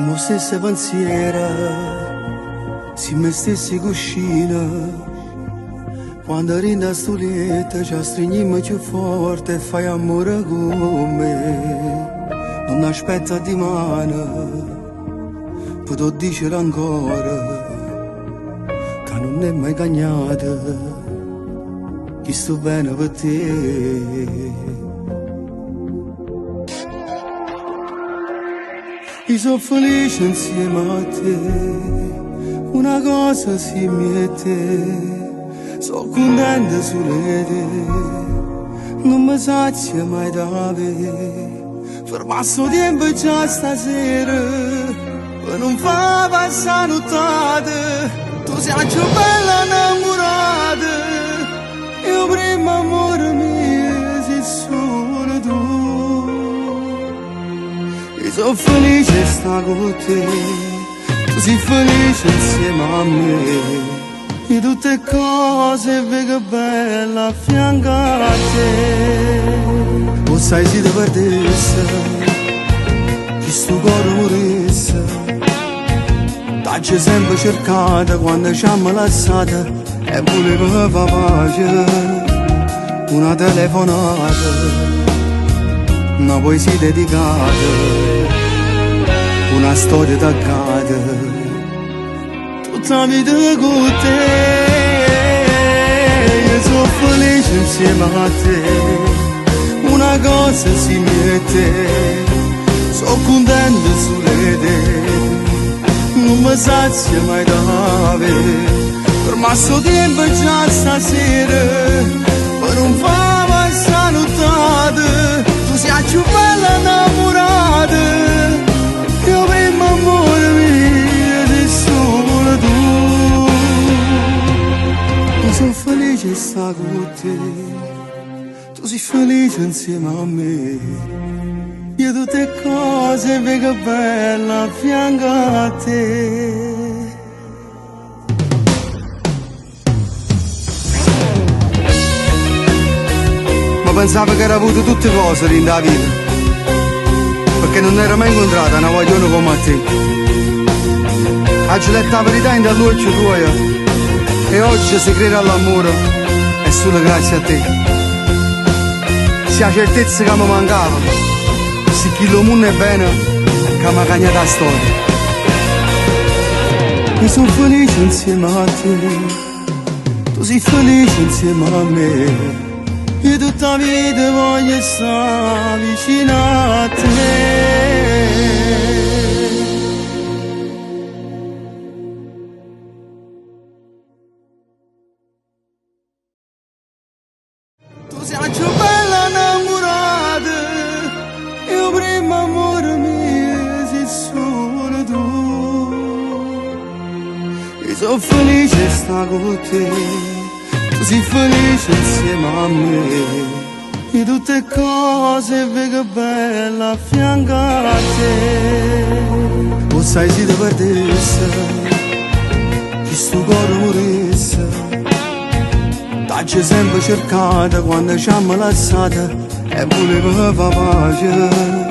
Siamo stesse pensiera, siamo le stesse cuscine. Quando rinda sto letto ci stringiamo più forte e fai amore con me. Non aspetta di mano, potrò dire ancora che non è mai cagnata, che sto bene per te. Io sono felice insieme a te, una cosa si mette, sono contenta sulle te, non mi sazia mai da avere, fermasso tempo già stasera, per non far passare nottata, tu sei la più bella innamorata, io prima amore mio sei solo tu. Io sono felice di stare con te, tu sei felice insieme a me. E tutte cose vedo belle a fianco a te. O sai se ti perdesse, che sto cuore morisse. T'hai sempre cercata quando ci siamo lasciata e volevo far pace. Una telefonata, una poesia dedicata, una storia attaccata, tutta la vita con te. Io sono felice insieme a te, una cosa si mette, sono contento sulle te, non mi sazia mai da avere, per masso tempo già stasera, per non far passare nottata, tu sei la più bella innamorata. Io prima amore mio sei solo tu. Io sono felice di stare con te, tu sei felice insieme a me. Io tutte cose vedo belle a fianco a te. Ma pensavo che era avuto tutte cose nella vita, perché non era mai incontrata una voglione come te. Oggi letto la verità in dall'occhio tuo e oggi si crede all'amore è solo grazie a te. Sia la certezza che mi mancava, se chi lo mondo è bene che mi ha cagnato la storia. Io sono felice insieme a te, tu sei felice insieme a me. Io tutta la vita voglio stare vicino a te. Tu sei la più bella innamorata, io prima amore mio sei solo tu. Io sono felice di stare con te, tu sei felice insieme a me. E tutte cose vedo belle a fianco a te. O sai se ti perdesse, che sto cuore morisse. T'hai sempre cercata quando ci siamo lasciata e volevo far pace.